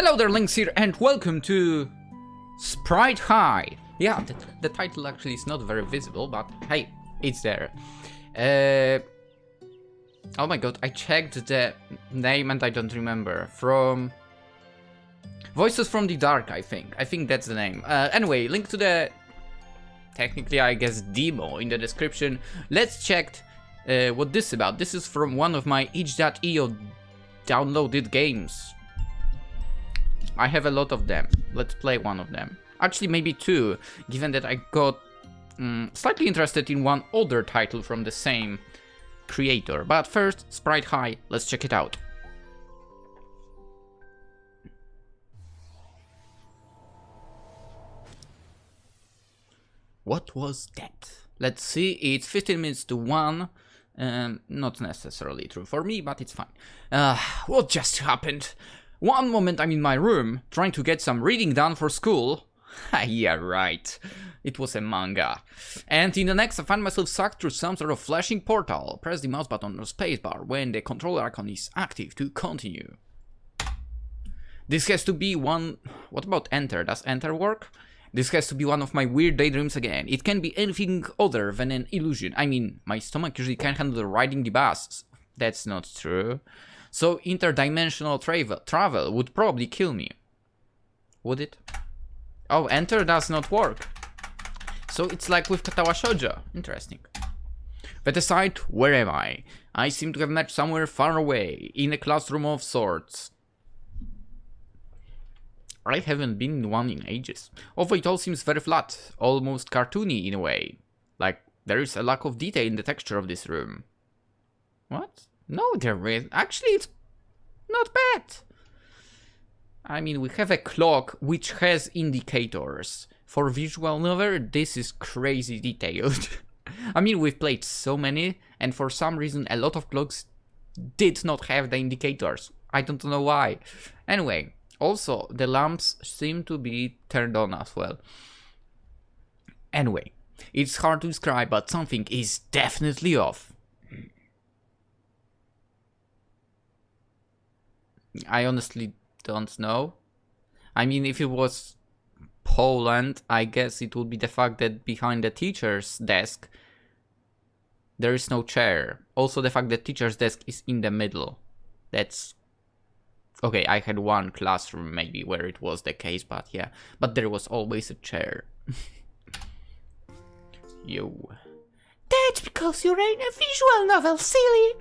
Hello there, Lynx here, and welcome to Sprite High. Yeah, the title actually is not very visible, but hey, it's there. Oh my god, I checked the name and I don't remember. From Voices from the Dark, I think. I think that's the name. Anyway, link to the, technically I guess, demo in the description. Let's check what this is about. This is from one of my itch.io downloaded games. I have a lot of them. Let's play one of them. Actually, maybe two, given that I got slightly interested in one other title from the same creator. But first, Sprite High, let's check it out. What was that? Let's see, it's 15 minutes to 1. Not necessarily true for me, but it's fine. What just happened? One moment I'm in my room, trying to get some reading done for school. Yeah, right. It was a manga. And in the next I find myself sucked through some sort of flashing portal. Press the mouse button or spacebar when the control icon is active to continue. This has to be one... What about enter? Does enter work? This has to be one of my weird daydreams again. It can be anything other than an illusion. I mean, my stomach usually can't handle riding the bus. That's not true. So interdimensional travel would probably kill me. Would it? Oh, enter does not work. So it's like with Katawa Shoujo. Interesting. That aside, where am I? I seem to have met somewhere far away, in a classroom of sorts. I haven't been in one in ages. Although it all seems very flat, almost cartoony in a way. Like, there is a lack of detail in the texture of this room. What? No, there is. Actually, it's not bad. I mean, we have a clock which has indicators. For visual novel, this is crazy detailed. I mean, we've played so many, and for some reason, a lot of clocks did not have the indicators. I don't know why. Anyway, also, the lamps seem to be turned on as well. Anyway, it's hard to describe, but something is definitely off. I honestly don't know. I mean, if it was Poland, I guess it would be the fact that behind the teacher's desk there is no chair. Also the fact that teacher's desk is in the middle. That's... Okay, I had one classroom maybe where it was the case, but yeah. But there was always a chair. Yo. That's because you're in a visual novel, silly!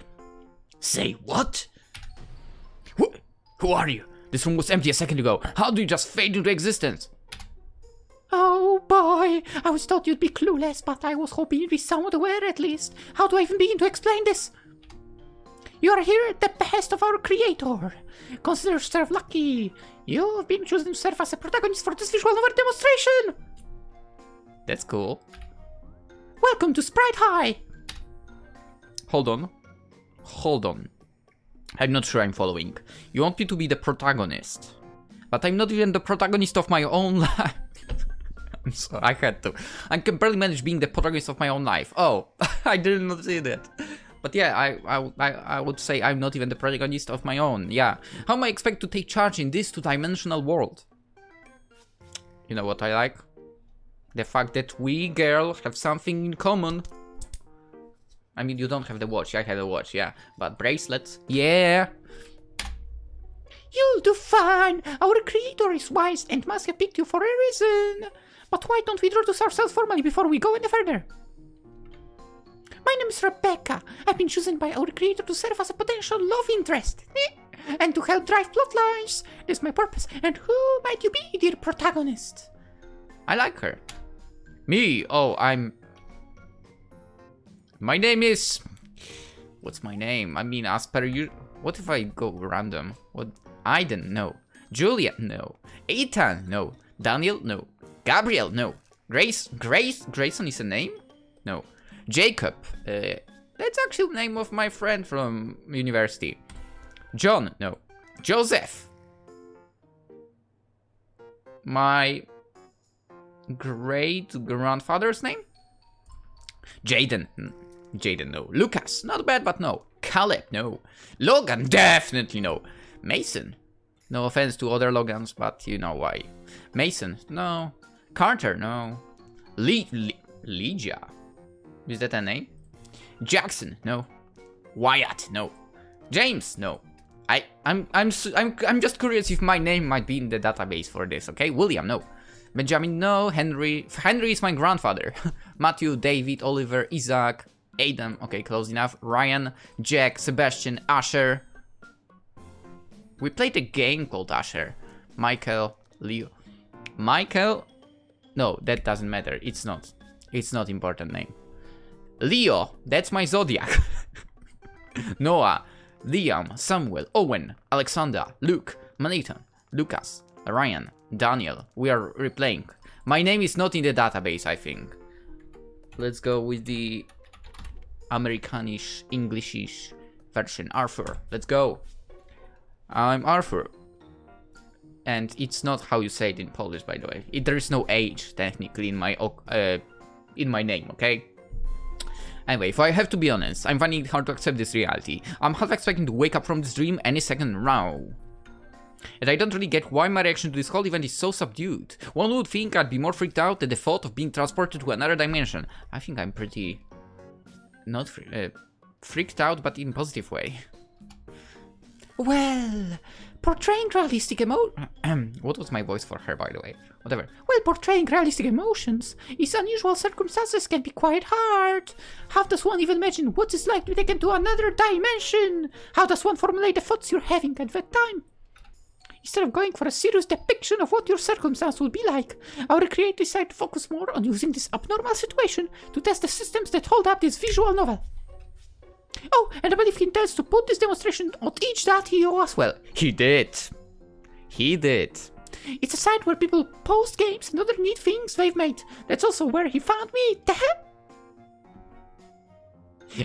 Say what? Who are you? This room was empty a second ago. How do you just fade into existence? Oh boy, I always thought you'd be clueless, but I was hoping you'd be somewhat aware at least. How do I even begin to explain this? You are here at the behest of our creator. Consider yourself lucky. You've been chosen to serve as a protagonist for this visual novel demonstration. That's cool. Welcome to Sprite High. Hold on. I'm not sure I'm following. You want me to be the protagonist, but I'm not even the protagonist of my own life. I'm sorry, I had to. I can barely manage being the protagonist of my own life. Oh, I did not see that. But yeah, I would say I'm not even the protagonist of my own. Yeah, how am I expect to take charge in this two-dimensional world? You know what I like? The fact that we girls have something in common. I mean, you don't have the watch. I have a watch, yeah. But bracelets, yeah. You'll do fine. Our creator is wise and must have picked you for a reason. But why don't we introduce ourselves formally before we go any further? My name is Rebecca. I've been chosen by our creator to serve as a potential love interest. And to help drive plot lines. That's my purpose. And who might you be, dear protagonist? I like her. Me? Oh, my name is... What's my name? I mean, as per you... What if I go random? What? Aiden? No. Julia? No. Ethan? No. Daniel? No. Gabriel? No. Grayson is a name? No. Jacob? That's actually the name of my friend from university. John? No. Joseph? My great-grandfather's name? Jaden? Jaden, no. Lucas, not bad, but no. Caleb, no. Logan, definitely no. Mason, No offense to other Logans, but you know why. Mason, no. Carter, no. Lydia, is that a name? Jackson, no. Wyatt, no. James, no. I'm just curious if my name might be in the database for this, okay? William, no. Benjamin, no. Henry is my grandfather. Matthew, David, Oliver, Isaac, Adam, okay, close enough. Ryan, Jack, Sebastian, Asher. We played a game called Asher. Michael, Leo. Michael? No, that doesn't matter. It's not important name. Leo, that's my zodiac. Noah, Liam, Samuel, Owen, Alexander, Luke, Manhattan, Lucas, Ryan, Daniel. We are replaying. My name is not in the database, I think. Let's go with the Americanish, Englishish version. Arthur, let's go. I'm Arthur. And it's not how you say it in Polish, by the way. There is no H, technically, in my name, okay? Anyway, if I have to be honest, I'm finding it hard to accept this reality. I'm half expecting to wake up from this dream any second now. And I don't really get why my reaction to this whole event is so subdued. One would think I'd be more freaked out at the thought of being transported to another dimension. I think I'm pretty... not freaked out, but in a positive way. Well, portraying realistic What was my voice for her, by the way? Whatever. Well, portraying realistic emotions in unusual circumstances can be quite hard. How does one even imagine what it's like to be taken to another dimension? How does one formulate the thoughts you're having at that time? Instead of going for a serious depiction of what your circumstance will be like, our creators decided to focus more on using this abnormal situation to test the systems that hold up this visual novel. Oh, and I believe he intends to put this demonstration on itch.io as well. He did. He did. It's a site where people post games and other neat things they've made. That's also where he found me.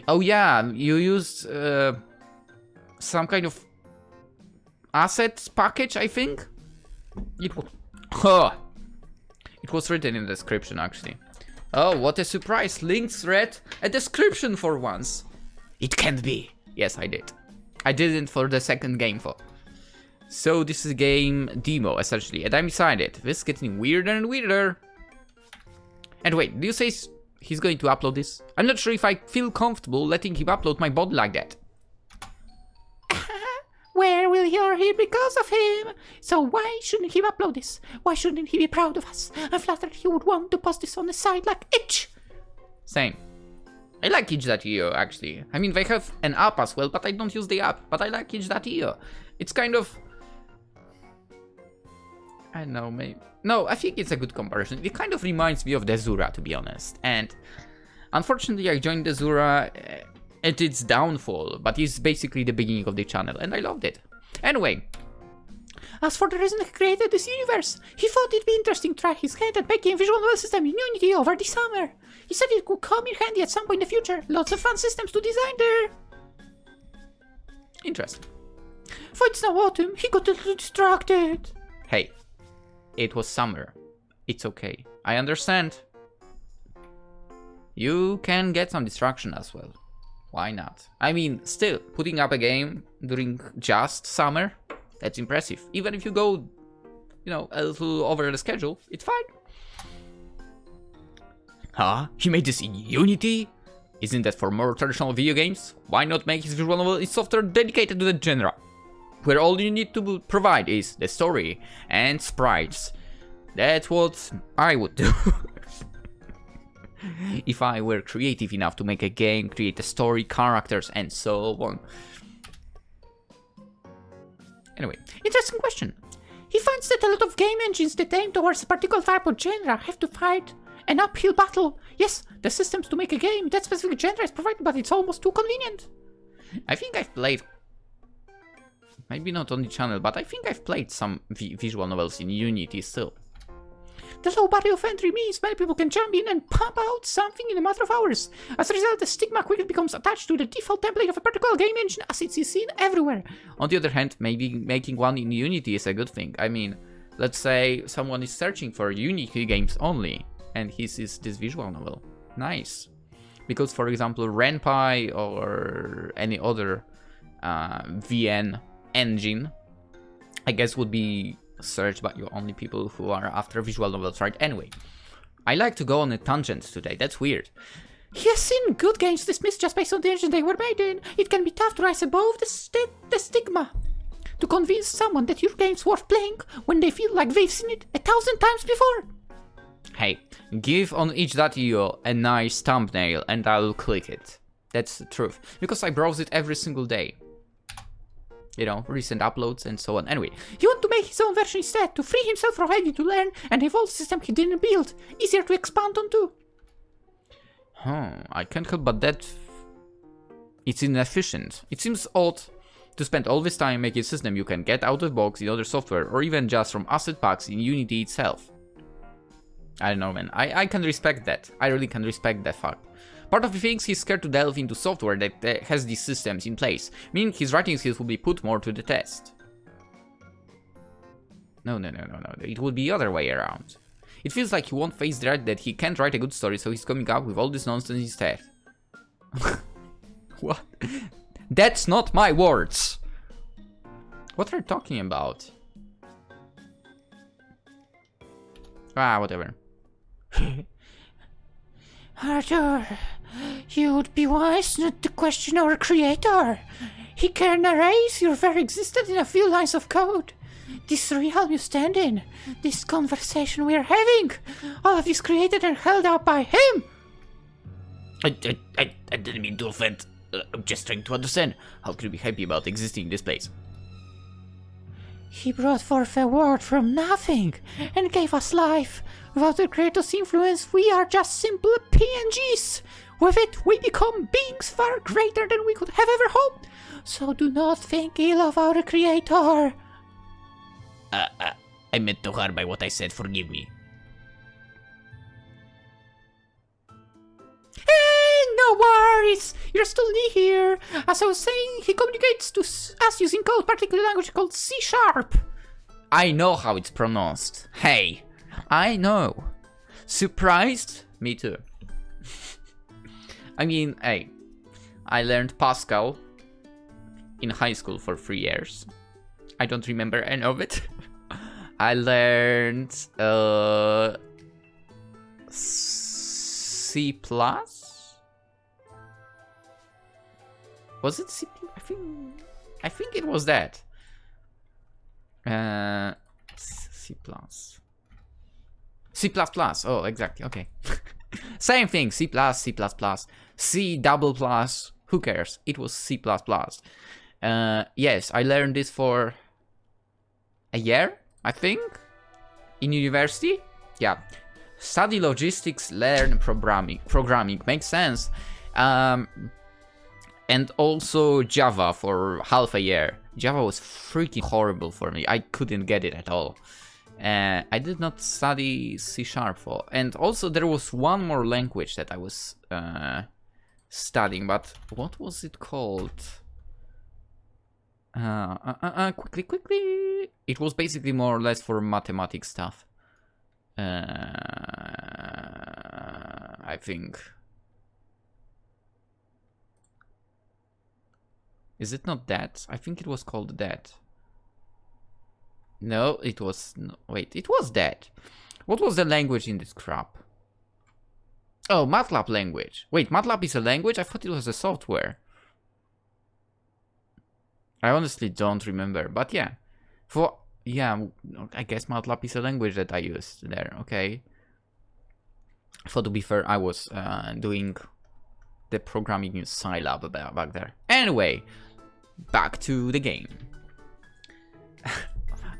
Oh yeah, you used some kind of assets package, I think. It was written in the description, actually. Oh, what a surprise! Lynx read a description for once. It can't be. Yes, I did. I didn't for the second game for. So this is a game demo, essentially, and I'm excited. This is getting weirder and weirder. And wait, do you say he's going to upload this? I'm not sure if I feel comfortable letting him upload my body like that. Where will you're here because of him? So why shouldn't he upload this? Why shouldn't he be proud of us? I'm flattered he would want to post this on the side like itch. Same. I like itch.io, actually. I mean, they have an app as well, but I don't use the app. But I like itch.io. It's kind of... I don't know, maybe... No, I think it's a good comparison. It kind of reminds me of Desura, to be honest. And unfortunately, I joined Desura at its downfall, but it's basically the beginning of the channel, and I loved it. Anyway. As for the reason he created this universe, he thought it'd be interesting to try his hand at making a visual novel system in Unity over the summer. He said it could come in handy at some point in the future. Lots of fun systems to design there. Interesting. For it's now autumn, he got a little distracted. Hey, it was summer. It's okay. I understand. You can get some distraction as well. Why not? I mean, still, putting up a game during just summer, that's impressive. Even if you go, you know, a little over the schedule, it's fine. Huh? He made this in Unity? Isn't that for more traditional video games? Why not make his visual novel in software dedicated to the genre? Where all you need to provide is the story and sprites. That's what I would do. If I were creative enough to make a game, create a story, characters, and so on. Anyway, interesting question. He finds that a lot of game engines that aim towards a particular type of genre have to fight an uphill battle. Yes, the systems to make a game that specific genre is provided, but it's almost too convenient. I think I've played, maybe not on the channel, but I think I've played some visual novels in Unity still. The low barrier of entry means many people can jump in and pump out something in a matter of hours. As a result, the stigma quickly becomes attached to the default template of a particular game engine, as it is seen everywhere. On the other hand, maybe making one in Unity is a good thing. I mean, let's say someone is searching for Unity games only, and he sees this visual novel. Nice. Because, for example, RenPy or any other VN engine I guess would be searched by only people who are after visual novels, right? Anyway, I like to go on a tangent today. That's weird. He has seen good games dismissed just based on the engine they were made in. It can be tough to rise above the stigma. To convince someone that your game's worth playing when they feel like they've seen it 1,000 times before. Hey, give on itch.io a nice thumbnail and I'll click it. That's the truth. Because I browse it every single day. You know, recent uploads and so on. Anyway, he wanted to make his own version instead, to free himself from having to learn and evolve the system he didn't build. Easier to expand onto. I can't help but that it's inefficient. It seems odd to spend all this time making a system you can get out of the box in other software or even just from asset packs in Unity itself. I don't know, man. I can respect that. I really can respect that fact. Part of me thinks he's scared to delve into software that has these systems in place, meaning his writing skills will be put more to the test. No. It would be the other way around. It feels like he won't face the fact that he can't write a good story, so he's coming up with all this nonsense instead. What? That's not my words! What are you talking about? Whatever. Arthur, you would be wise not to question our creator. He can erase your very existence in a few lines of code. This realm you stand in, this conversation we are having, all of this created and held up by him. I didn't mean to offend. I'm just trying to understand. How could you be happy about existing in this place? He brought forth a world from nothing and gave us life. Without the creator's influence, we are just simple PNGs. With it, we become beings far greater than we could have ever hoped. So do not think ill of our creator. I meant no harm by what I said. Forgive me. Hey, no worries. You're still new here. As I was saying, he communicates to us using a particular language called C#. I know how it's pronounced. Hey, I know. Surprised? Me too. I mean, hey, I learned Pascal in high school for 3 years. I don't remember any of it. I learned C+. Was it C+? I think it was that. C+. C++. Oh, exactly. Okay. Same thing. C++, C++, C double plus. Who cares? It was C++. Yes, I learned this for a year, I think, in university. Yeah. Study logistics, learn programming makes sense. And also Java for half a year. Java was freaking horrible for me. I couldn't get it at all. I did not study C# for. And also there was one more language that I was studying, but what was it called? Quickly. It was basically more or less for mathematics stuff. I think. Is it not that? I think it was called that. No, it was... No, wait, it was that. What was the language in this crap? Oh, MATLAB language. Wait, MATLAB is a language? I thought it was a software. I honestly don't remember, but yeah. Yeah, I guess MATLAB is a language that I used there, okay. For to be fair, I was doing the programming in Scilab back there. Anyway, back to the game.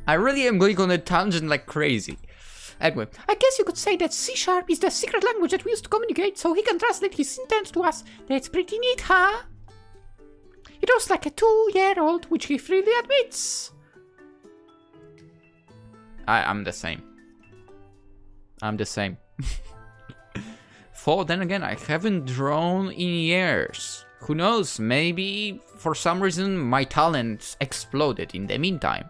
I really am going on a tangent like crazy. Anyway, I guess you could say that C# is the secret language that we use to communicate, so he can translate his intent to us. That's pretty neat, huh? It was like a 2-year-old, which he freely admits. I'm the same. I'm the same. For then again, I haven't drawn in years. Who knows, maybe for some reason my talent exploded in the meantime.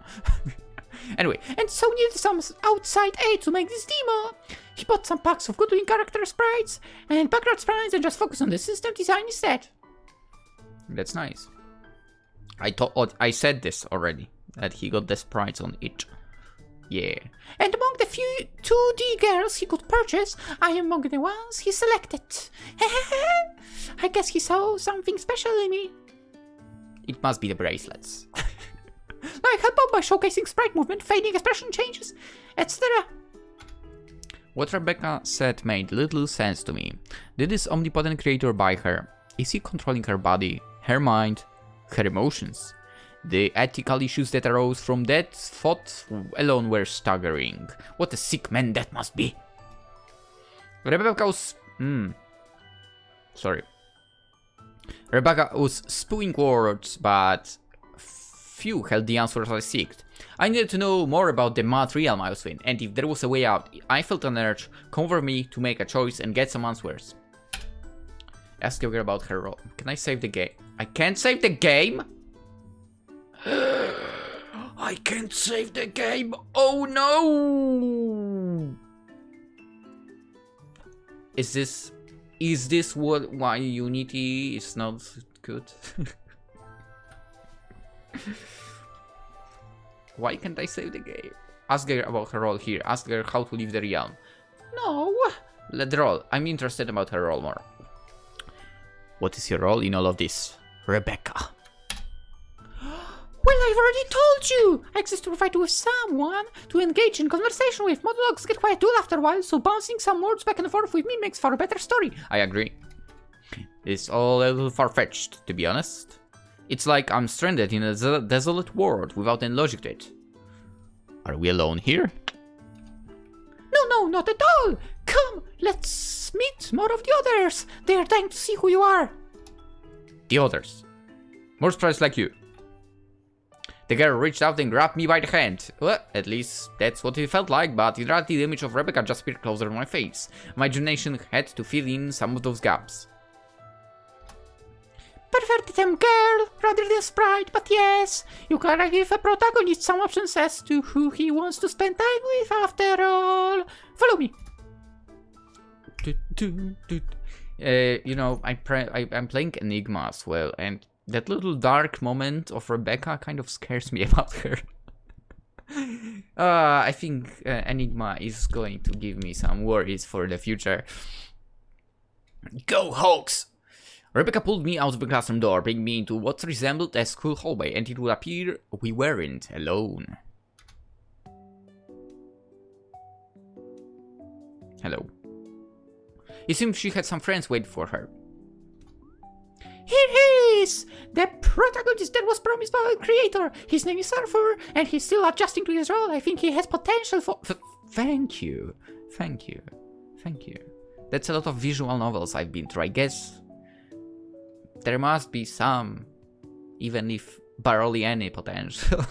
Anyway, and so we needed some outside aid to make this demo. He bought some packs of good-looking character sprites and background sprites and just focused on the system design instead. That's nice. I said this already. that he got the sprites on it. Yeah. And among the few 2D girls he could purchase, I am among the ones he selected. I guess he saw something special in me. It must be the bracelets. I help out by showcasing sprite movement, fading expression changes, etc. What Rebecca said made little sense to me. Did this omnipotent creator buy her? Is he controlling her body, her mind, her emotions? The ethical issues that arose from that thought alone were staggering. What a sick man that must be. Rebecca was... Sorry. Rebecca was spewing words, but few held the answers I sought. I needed to know more about the math realm I was in, and if there was a way out, I felt an urge cover me to make a choice and get some answers. Ask her about her role. Can I save the game? I can't save the game? I can't save the game. Oh no! Is this why Unity is not good? Why can't I save the game? Ask her about her role here. Ask her how to leave the realm. No. Let the role. I'm interested about her role more. What is your role in all of this, Rebecca? Well, I've already told you! I exist to provide with someone to engage in conversation with. Monologues get quite dull after a while, so bouncing some words back and forth with me makes for a better story. I agree. It's all a little far-fetched, to be honest. It's like I'm stranded in a desolate world without any logic to it. Are we alone here? No, not at all! Come, let's meet more of the others! They are dying to see who you are! The others. More sprites like you. The girl reached out and grabbed me by the hand. Well, at least that's what it felt like, but in reality the image of Rebecca just appeared closer on my face. My imagination had to fill in some of those gaps. Prefer the term girl rather than sprite, but yes, you gotta give a protagonist some options as to who he wants to spend time with after all. Follow me. You know, I'm playing Enigma as well, and that little dark moment of Rebecca kind of scares me about her. I think Enigma is going to give me some worries for the future. Go, Hawks! Rebecca pulled me out of the classroom door, bringing me into what resembled a school hallway, and it would appear we weren't alone. Hello. It seemed she had some friends waiting for her. Here he is! The protagonist that was promised by our creator. His name is Arthur, and he's still adjusting to his role. I think he has potential for... Thank you. Thank you. Thank you. That's a lot of visual novels I've been through, I guess. There must be some, even if barely any potential.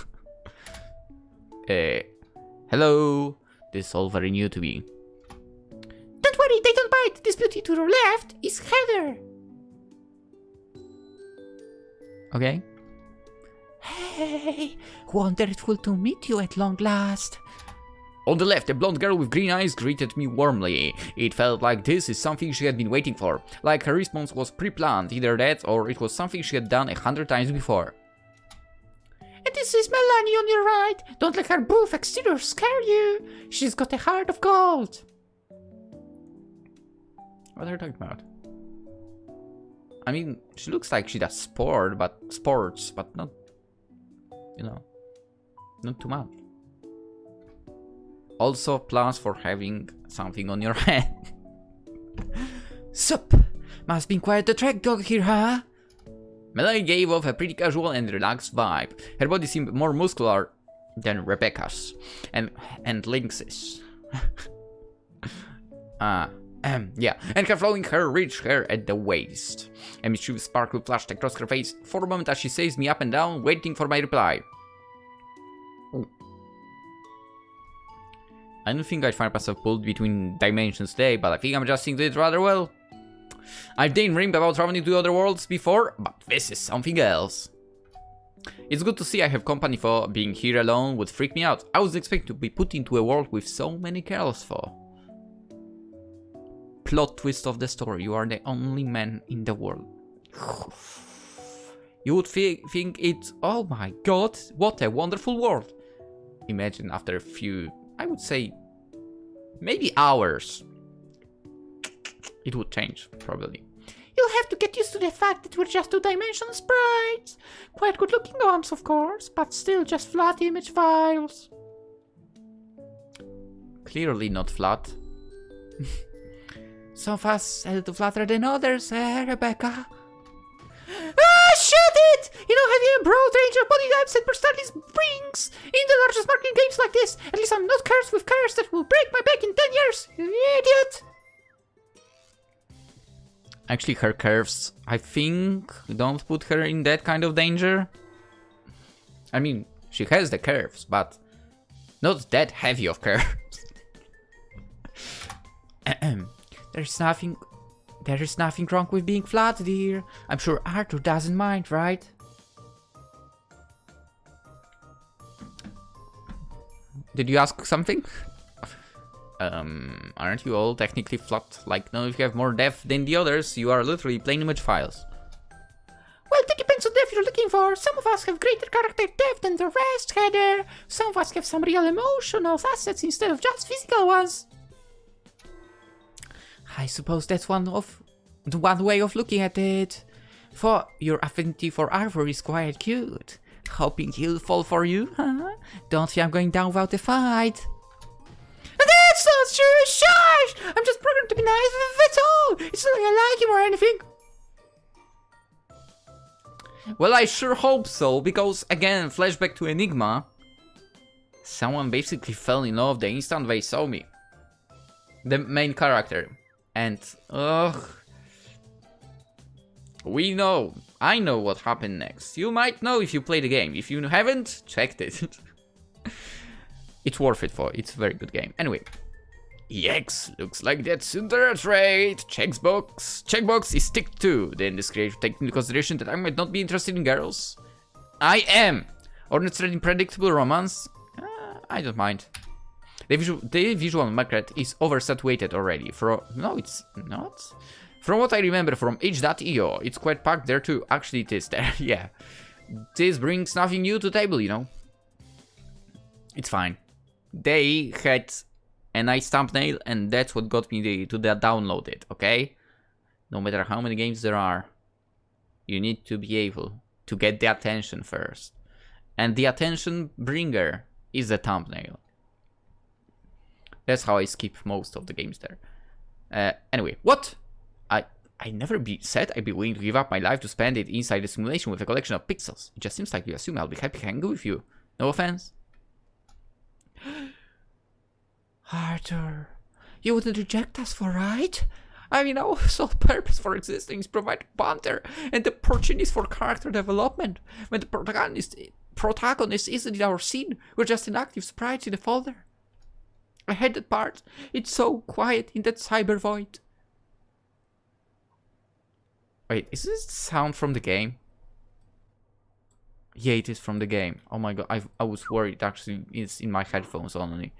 Hello. This is all very new to me. Don't worry, they don't bite. This beauty to your left is Heather. Okay. Hey, wonderful to meet you at long last. On the left, a blonde girl with green eyes greeted me warmly. It felt like this is something she had been waiting for. Like her response was pre-planned, either that or it was something she had done 100 times before. And this is Melanie on your right. Don't let her booth exterior scare you. She's got a heart of gold. What are you talking about? I mean, she looks like she does sports, but not, you know, not too much. Also, plus for having something on your head. Sup? Must be quite the track dog here, huh? Melanie gave off a pretty casual and relaxed vibe. Her body seemed more muscular than Rebecca's and Lynx's. Yeah, and her flowing hair reached her at the waist. A mischievous sparkle flashed across her face for a moment as she sized me up and down, waiting for my reply. Ooh. I don't think I'd find myself pulled between dimensions today, but I think I'm adjusting to it rather well. I've daydreamed about traveling to other worlds before, but this is something else. It's good to see I have company, for being here alone would freak me out. I was expecting to be put into a world with so many girls for. Plot twist of the story, you are the only man in the world. You would think it, oh my god, what a wonderful world. Imagine after a few, I would say, maybe hours, it would change, probably. You'll have to get used to the fact that we're just two-dimensional sprites. Quite good-looking ones, of course, but still just flat image files. Clearly not flat. Some of us a little flatter than others, Rebecca? Ah, shoot it! You know, have you a broad range of body types and personalities brings in the largest marketing games like this? At least I'm not cursed with curse that will break my back in 10 years, you idiot! Actually, her curves, I think, don't put her in that kind of danger. I mean, she has the curves, but not that heavy of curves. There is nothing wrong with being flat, dear. I'm sure Arthur doesn't mind, right? Did you ask something? Aren't you all technically flat? Like, no, if you have more depth than the others, you are literally plain image files. Well, that depends on depth you're looking for. Some of us have greater character depth than the rest, Heather. Some of us have some real emotional assets instead of just physical ones. I suppose that's one way of looking at it. For your affinity for Arthur is quite cute. Hoping he'll fall for you, huh? Don't think I'm going down without a fight. That's not true, shush! I'm just programmed to be nice, that's all! It's not like I like him or anything. Well, I sure hope so, because again, flashback to Enigma. Someone basically fell in love the instant they saw me. The main character. And, ugh. We know. I know what happened next. You might know if you play the game. If you haven't, checked it. It's worth it it's a very good game. Anyway. Yikes, looks like that's the trait. Checkbox is ticked too. Then this creator taking into consideration that I might not be interested in girls. I am. Honestly, predictable romance. I don't mind. The visual market is oversaturated already. No, it's not. From what I remember from itch.io, it's quite packed there too. Actually, it is there. Yeah. This brings nothing new to the table, you know. It's fine. They had a nice thumbnail, and that's what got me to download it, okay? No matter how many games there are, you need to be able to get the attention first. And the attention bringer is the thumbnail. That's how I skip most of the games there. Anyway, what? I never said I'd be willing to give up my life to spend it inside a simulation with a collection of pixels. It just seems like you assume I'll be happy hanging with you. No offense. Arthur, you wouldn't reject us for right? I mean, our sole purpose for existing is provide banter and opportunities for character development. When the protagonist isn't in our scene, we're just inactive sprites in a folder. I hate that part. It's so quiet in that cyber void. Wait, is this sound from the game? Yeah, it is from the game. Oh my god, I was worried. Actually, it's in my headphones only.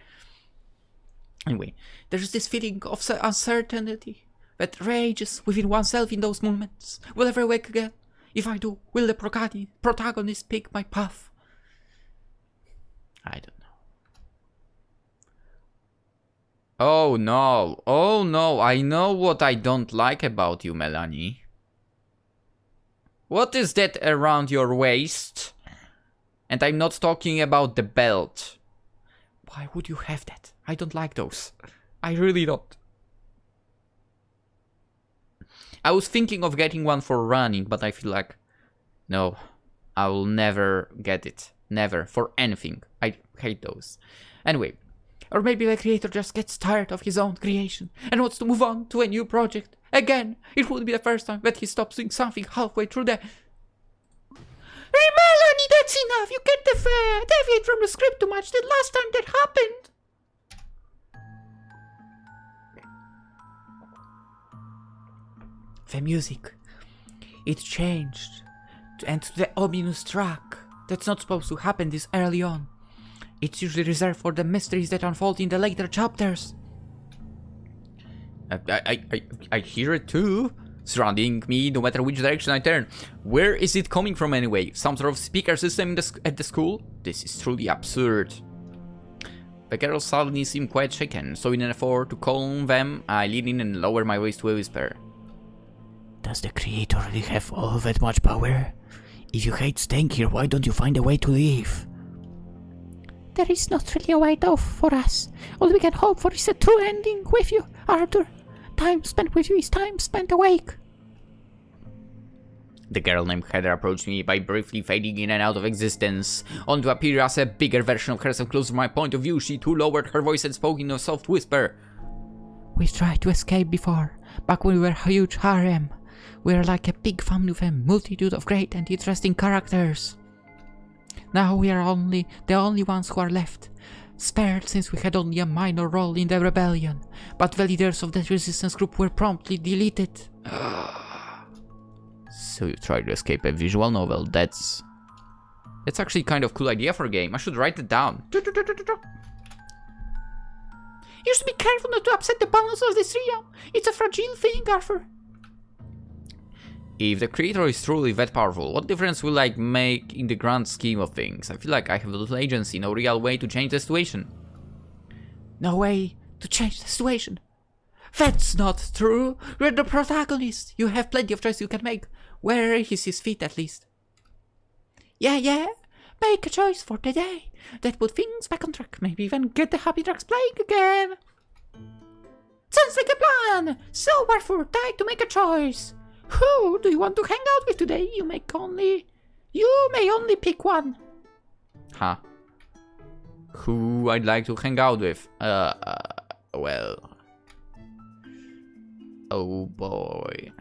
Anyway, there's this feeling of uncertainty that rages within oneself in those moments. Will I ever wake again? If I do, will the protagonist pick my path? I don't know. Oh no, I know what I don't like about you, Melanie. What is that around your waist? And I'm not talking about the belt. Why would you have that? I don't like those. I really don't. I was thinking of getting one for running, but I feel like, no, I will never get it. Never, for anything. I hate those. Anyway. Or maybe the creator just gets tired of his own creation and wants to move on to a new project. Again, it would be the first time that he stops doing something halfway through the... Hey, Melanie, that's enough. You can't deviate from the script too much. The last time that happened. The music. It changed. And to the ominous track. That's not supposed to happen this early on. It's usually reserved for the mysteries that unfold in the later chapters. I hear it too. surrounding me no matter which direction I turn. Where is it coming from anyway? Some sort of speaker system at the school? This is truly absurd. The girls suddenly seem quite shaken, so in an effort to calm them, I lean in and lower my voice to a whisper. Does the creator really have all that much power? If you hate staying here, why don't you find a way to leave? There is not really a way out for us. All we can hope for is a true ending with you, Arthur. Time spent with you is time spent awake. The girl named Heather approached me by briefly fading in and out of existence, only to appear as a bigger version of herself close to my point of view. She too lowered her voice and spoke in a soft whisper. We've tried to escape before, back when we were a huge harem. We were like a big family with a multitude of great and interesting characters. Now we are the only ones who are left, spared since we had only a minor role in the rebellion, but the leaders of the resistance group were promptly deleted. So you tried to escape a visual novel. That's actually kind of cool idea for a game. I should write it down. You should be careful not to upset the balance of this trio. It's a fragile thing, Arthur. If the creator is truly that powerful, what difference will I make in the grand scheme of things? I feel like I have little agency, no real way to change the situation. No way to change the situation? That's not true. You're the protagonist. You have plenty of choices you can make. Where is his feet, at least? Yeah. Make a choice for the day. That put things back on track. Maybe even get the happy tracks playing again. Sounds like a plan. So, Arthur, time to make a choice. Who do you want to hang out with today? You may only pick one. Huh? Who I'd like to hang out with? Well. Oh boy.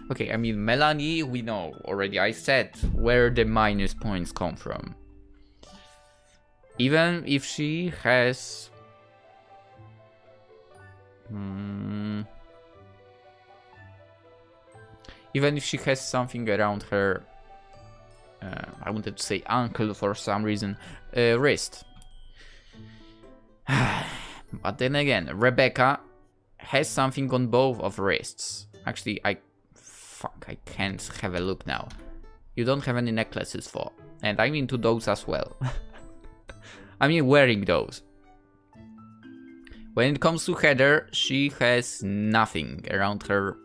Okay, I mean, Melanie, we know already. I said where the minus points come from. Even if she has... Even if she has something around her... I wanted to say ankle for some reason. Wrist. But then again, Rebecca has something on both of wrists. Actually, I can't have a look now. You don't have any necklaces for. And I'm into those as well. I mean, wearing those. When it comes to Heather, she has nothing around her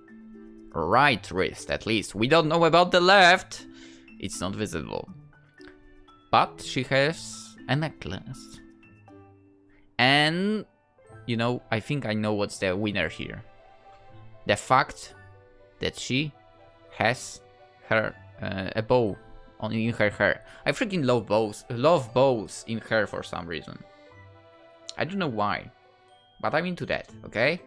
right wrist, at least. We don't know about the left. It's not visible. But she has a necklace. And, you know, I think I know what's the winner here. The fact that she has her a bow in her hair. I freaking love bows in hair for some reason. I don't know why, but I'm into that, okay?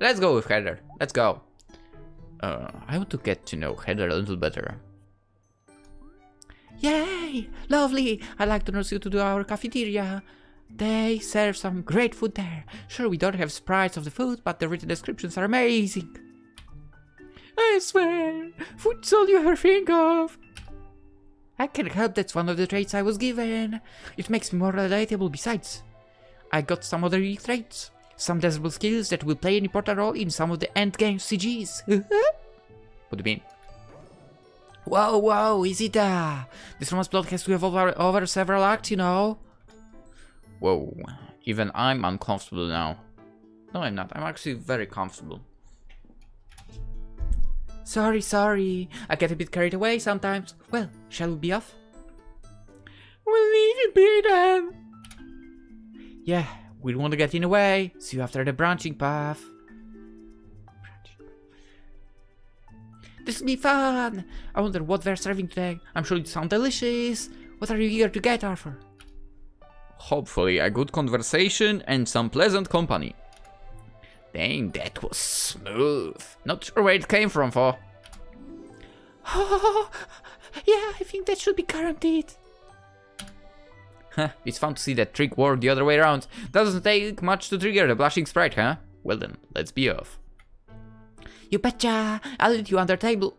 Let's go with Heather. Let's go. I want to get to know Heather a little better. Yay! Lovely! I'd like to nurse you to our cafeteria. They serve some great food there. Sure, we don't have sprites of the food, but the written descriptions are amazing. I swear, food's all you ever think of. I can't help that's one of the traits I was given. It makes me more relatable besides. I got some other unique traits. Some desirable skills that will play an important role in some of the endgame CGs. What do you mean? Whoa, is it this romance plot has to evolve over several acts, you know? Whoa, even I'm uncomfortable now. No, I'm not. I'm actually very comfortable. Sorry. I get a bit carried away sometimes. Well, shall we be off? We'll leave you be then. Yeah, we don't want to get in the way. See you after the branching path. This will be fun. I wonder what they're serving today. I'm sure it sounds delicious. What are you here to get, Arthur? Hopefully a good conversation and some pleasant company. Dang, that was smooth. Not sure where it came from for. Oh, yeah, I think that should be guaranteed. It's fun to see that trick work the other way around. Doesn't take much to trigger the blushing sprite, huh? Well then, let's be off. You betcha. I'll lead you under table.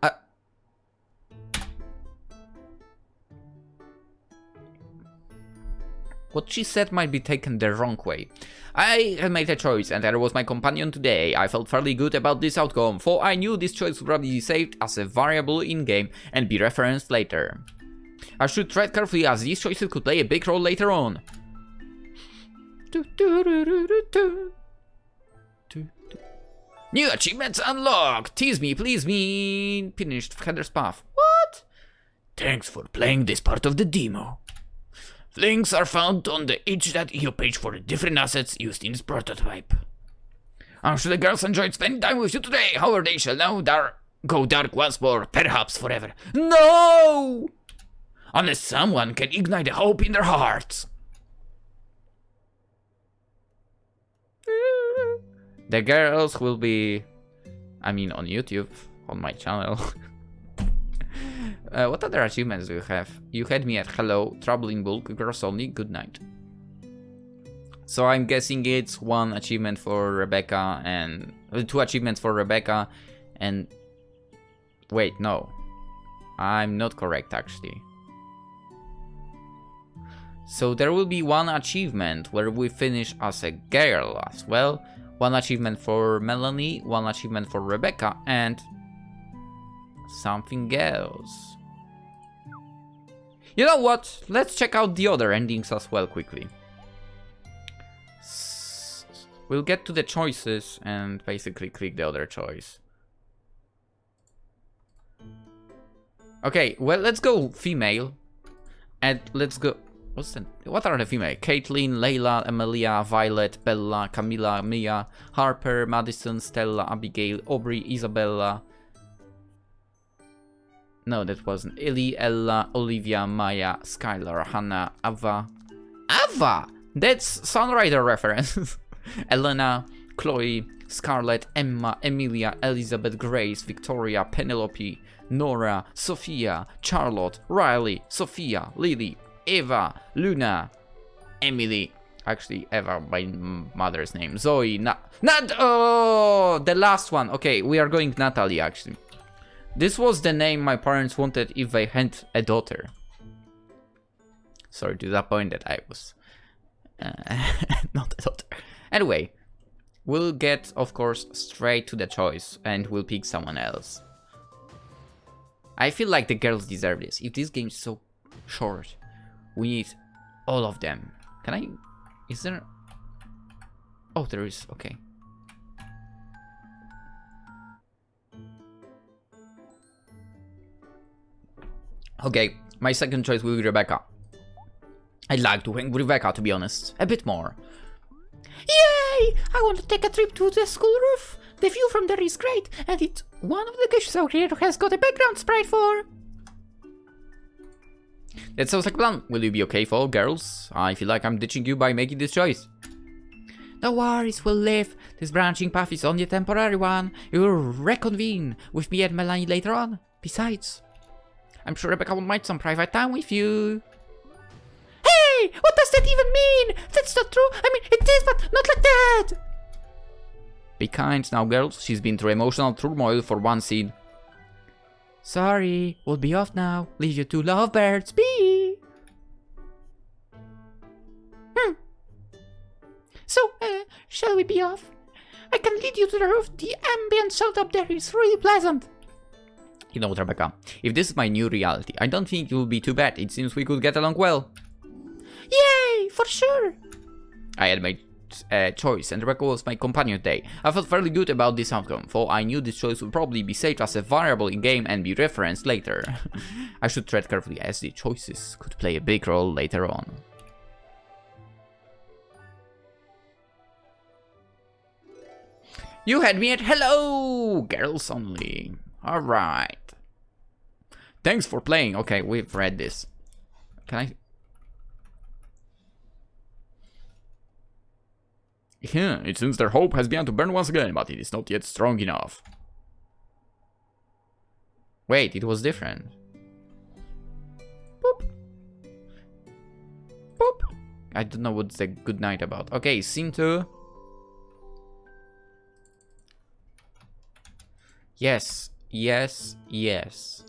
what she said might be taken the wrong way. I had made a choice, and that was my companion today. I felt fairly good about this outcome, for I knew this choice would probably be saved as a variable in-game and be referenced later. I should tread carefully, as these choices could play a big role later on. New achievements unlocked! Tease me, please me! Finished Heather's path. What? Thanks for playing this part of the demo. Links are found on the itch.io page for the different assets used in this prototype. I'm sure the girls enjoyed spending time with you today, however they shall now go dark once more, perhaps forever. No! Unless someone can ignite the hope in their hearts. The girls will be, on YouTube, on my channel. What other achievements do you have? You had me at hello, trouble in bulk, girls only, good night. So I'm guessing it's one achievement for Rebecca and 2 achievements for Rebecca and wait, no. I'm not correct actually. So there will be one achievement where we finish as a girl as well. One achievement for Melanie, one achievement for Rebecca, and something else. You know what? Let's check out the other endings as well quickly. We'll get to the choices and basically click the other choice. Okay, well, let's go female. And let's go... What are the female? Caitlin, Layla, Emilia, Violet, Bella, Camilla, Mia, Harper, Madison, Stella, Abigail, Aubrey, Isabella. No, that wasn't. Ellie, Ella, Olivia, Maya, Skylar, Hannah, Ava. Ava! That's Sunrider reference. Elena, Chloe, Scarlett, Emma, Emilia, Elizabeth, Grace, Victoria, Penelope, Nora, Sophia, Charlotte, Riley, Sophia, Lily, Eva, Luna, Emily, actually Eva by mother's name, Zoe, the last one. Okay, we are going Natalie actually. This was the name my parents wanted if they had a daughter. Sorry to disappoint that I was not a daughter. Anyway, we'll get, of course, straight to the choice and we'll pick someone else. I feel like the girls deserve this. If this game is so short, we need all of them. Can I... Is there... Oh, there is. Okay. Okay, my second choice will be Rebecca. I'd like to hang with Rebecca, to be honest. A bit more. Yay! I want to take a trip to the school roof. The view from there is great, and it's one of the locations out here has got a background sprite for. That sounds like a plan. Will you be okay for girls? I feel like I'm ditching you by making this choice. No worries, we'll live. This branching path is only a temporary one. You'll reconvene with me and Melanie later on. Besides, I'm sure Rebecca won't mind some private time with you. Hey! What does that even mean? That's not true. I mean, it is, but not like that. Be kind now, girls. She's been through emotional turmoil for one scene. Sorry, we'll be off now. Leave you two lovebirds be. So, shall we be off? I can lead you to the roof. The ambient sound up there is really pleasant. You know what, Rebecca? If this is my new reality, I don't think it will be too bad. It seems we could get along well. Yay, for sure. I had made a choice, and Rebecca was my companion today. I felt fairly good about this outcome, for I knew this choice would probably be saved as a variable in-game and be referenced later. I should tread carefully, as the choices could play a big role later on. You had me at hello! Girls only. Alright. Thanks for playing. Okay, we've read this. Can I... Yeah, it seems their hope has begun to burn once again, but it is not yet strong enough. Wait, it was different. Boop. Boop. I don't know what's the good night about. Okay, scene 2. Yes, yes, yes.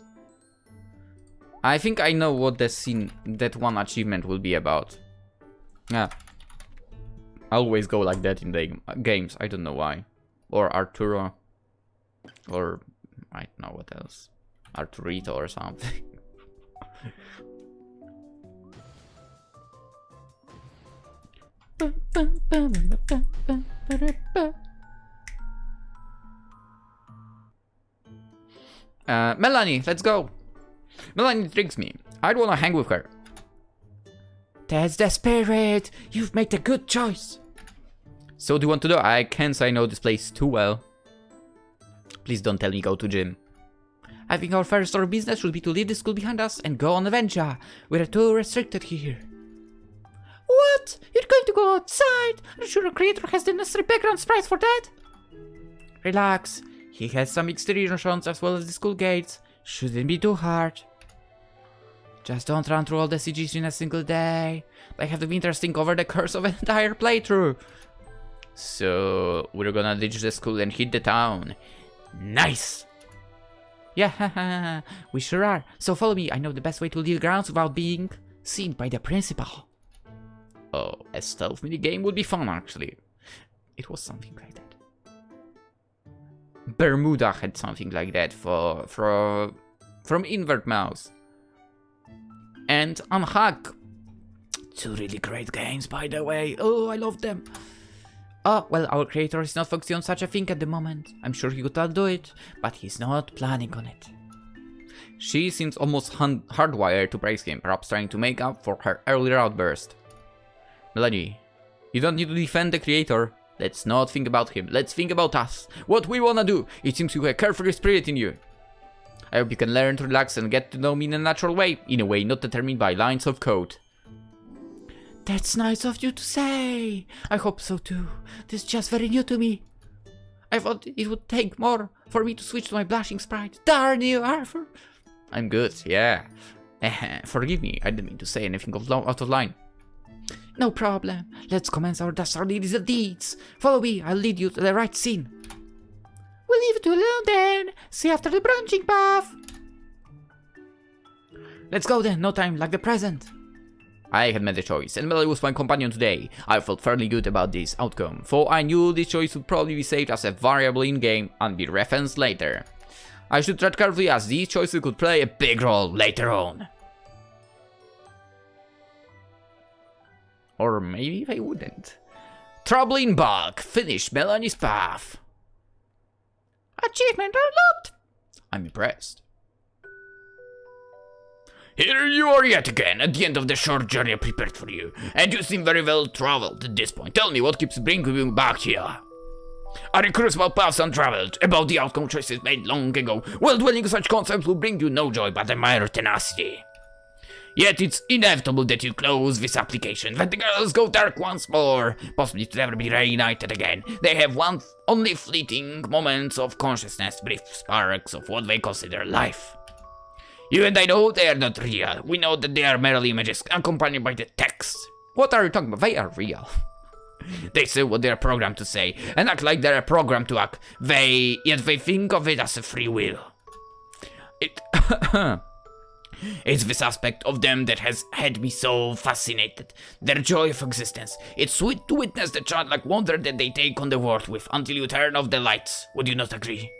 I think I know what the scene, that one achievement will be about. Yeah. I always go like that in the games. I don't know why. Or Arturo. Or I don't know what else. Arturito or something. Melanie, let's go. Melanie intrigues me. I'd wanna hang with her. That's the spirit. You've made a good choice. So what do you want to do? I can't say I know this place too well. Please don't tell me go to gym. I think our first order of business should be to leave the school behind us and go on adventure. We're too restricted here. What? You're going to go outside? Are you sure our creator has the necessary background sprites for that? Relax. He has some exterior shots as well as the school gates. Shouldn't be too hard. Just don't run through all the CGs in a single day. They have to be interesting over the course of an entire playthrough. So we're gonna ditch the school and hit the town. Nice! Yeah, we sure are. So follow me. I know the best way to leave grounds without being seen by the principal. Oh, a stealth minigame would be fun actually. It was something like that. Bermuda had something like that from Invert Mouse. And Unhack. Two really great games, by the way. Oh, I love them. Oh, well, our creator is not focusing on such a thing at the moment. I'm sure he could do it, but he's not planning on it. She seems almost hardwired to praise him, perhaps trying to make up for her earlier outburst. Melanie, you don't need to defend the creator. Let's not think about him. Let's think about us. What we wanna do. It seems you have a carefree spirit in you. I hope you can learn to relax and get to know me in a natural way. In a way not determined by lines of code. That's nice of you to say. I hope so too. This is just very new to me. I thought it would take more for me to switch to my blushing sprite. Darn you, Arthur. I'm good, yeah. Forgive me, I didn't mean to say anything out of line. No problem. Let's commence our dastardly deeds. Follow me, I'll lead you to the right scene. We'll leave it alone then. See you after the branching path. Let's go then, no time like the present. I had made a choice, and Melanie was my companion today. I felt fairly good about this outcome, for I knew this choice would probably be saved as a variable in-game and be referenced later. I should tread carefully as these choices could play a big role later on. Or maybe they wouldn't. Troubling bug, finish Melanie's path. Achievement unlocked. I'm impressed. Here you are yet again, at the end of the short journey I prepared for you. And you seem very well traveled at this point. Tell me what keeps bringing you back here. Are you curious about paths untraveled, about the outcome choices made long ago? Well, dwelling on such concepts will bring you no joy but a mere tenacity. Yet it's inevitable that you close this application, that the girls go dark once more, possibly to never be reunited again. They have only fleeting moments of consciousness, brief sparks of what they consider life. You and I know they are not real. We know that they are merely images accompanied by the text. What are you talking about? They are real. They say what they are programmed to say, and act like they are programmed to act. Yet they think of it as a free will. It's this aspect of them that has had me so fascinated. Their joy of existence. It's sweet to witness the childlike wonder that they take on the world with until you turn off the lights. Would you not agree?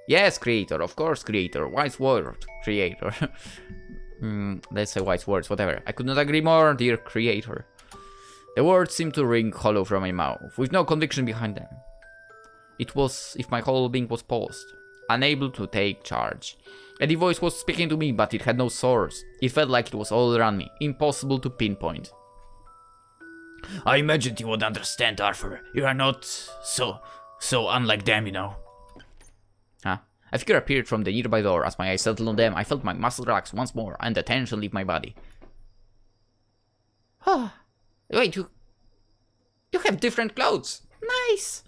Yes, creator, of course, creator. Wise word, creator. Let's say wise words, whatever. I could not agree more, dear creator. The words seemed to ring hollow from my mouth, with no conviction behind them. It was if my whole being was paused, unable to take charge. And the voice was speaking to me, but it had no source. It felt like it was all around me, impossible to pinpoint. I imagined you would understand, Arthur. You are not so unlike them, you know. Huh? A figure appeared from the nearby door. As my eyes settled on them, I felt my muscles relax once more, and the tension leave my body. Oh, wait, you have different clothes. Nice.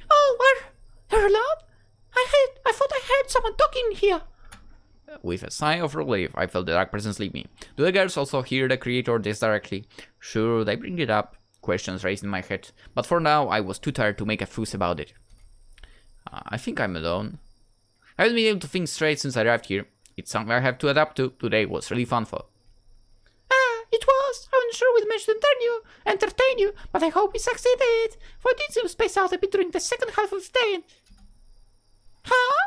Oh, are alone? I thought I heard someone talking here. With a sigh of relief, I felt the dark presence leave me. Do the girls also hear the creator this directly? Should I bring it up? Questions raised in my head, but for now I was too tired to make a fuss about it. I think I'm alone. I haven't been able to think straight since I arrived here. It's something I have to adapt to. Today was really fun for. You sure we managed to entertain you, but I hope we succeeded. We did seem spaced out a bit during the second half of the day. Huh?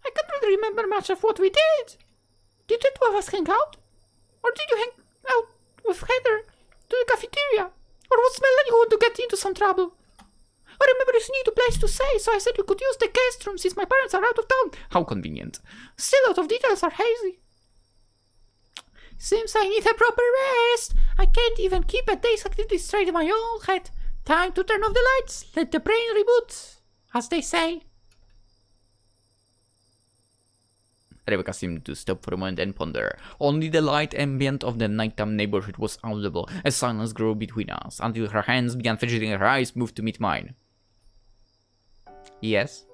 I can't really remember much of what we did. Did the two of us hang out? Or did you hang out with Heather to the cafeteria? Or was Melanie going to get into some trouble? I remember you need a place to stay, so I said you could use the guest room since my parents are out of town. How convenient. Still, a lot of details are hazy. Seems I need a proper rest. I can't even keep a day's activity straight in my own head. Time to turn off the lights. Let the brain reboot, as they say. Rebecca seemed to stop for a moment and ponder. Only the light ambient of the nighttime neighborhood was audible as silence grew between us, until her hands began fidgeting and her eyes moved to meet mine. Yes?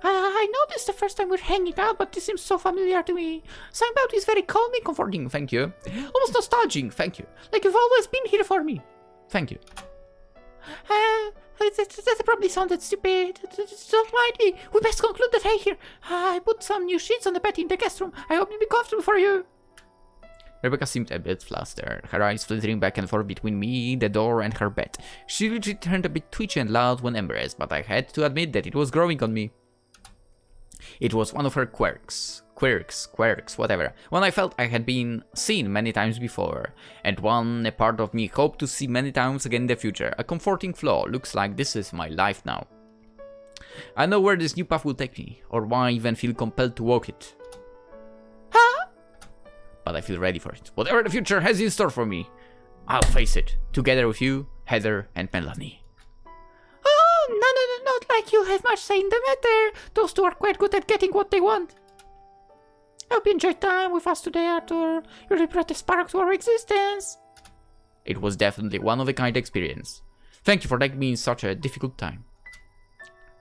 I noticed the first time we're hanging out, but this seems so familiar to me. Something about it is very calming, Comforting, thank you. Almost nostalgic, thank you. like you've always been here for me. Thank you. That probably sounded stupid. Don't mind me. We best conclude the day here. I put some new sheets on the bed in the guest room. I hope it'll be comfortable for you. Rebecca seemed a bit flustered, her eyes flittering back and forth between me, the door, and her bed. She legit turned a bit twitchy and loud when embarrassed, but I had to admit that it was growing on me. It was one of her quirks, whatever, one I felt I had been seen many times before, and one a part of me hoped to see many times again in the future. A comforting flaw. Looks like this is my life now. I know where this new path will take me, or why I even feel compelled to walk it. Huh? But I feel ready for it. Whatever the future has in store for me, I'll face it, together with you, Heather, and Melanie. Oh, no, not like you have much say in the matter. Those two are quite good at getting what they want. I hope you enjoyed time with us today, Arthur. You really brought a spark to our existence. It was definitely one of a kind experience. Thank you for taking me in such a difficult time.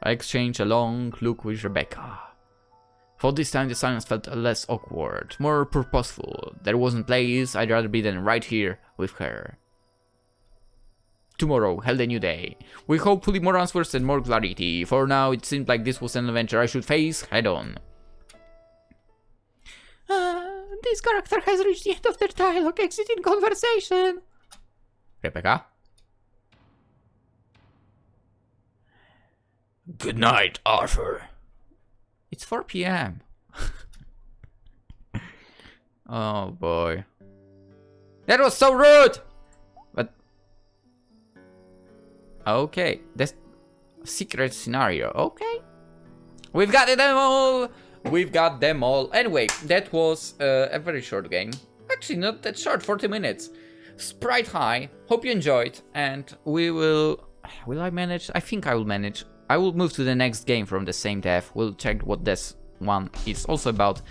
I exchanged a long look with Rebecca. For this time the silence felt less awkward, more purposeful. There wasn't place I'd rather be than right here with her. Tomorrow held a new day, with hopefully more answers and more clarity. For now it seemed like this was an adventure I should face head on. This character has reached the end of their dialogue. Exit in conversation. Rebecca? Good night, Arthur. It's 4 p.m. Oh boy. That was so rude! But... okay, that's secret scenario, okay. We've got them all! We've got them all. Anyway, that was a very short game. Actually, not that short, 40 minutes. Sprite High. Hope you enjoyed. And we will... will I manage? I think I will manage. I will move to the next game from the same dev. We'll check what this one is also about.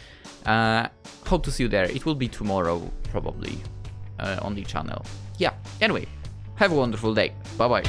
Hope to see you there. It will be tomorrow, probably, on the channel. Yeah, anyway. Have a wonderful day. Bye-bye.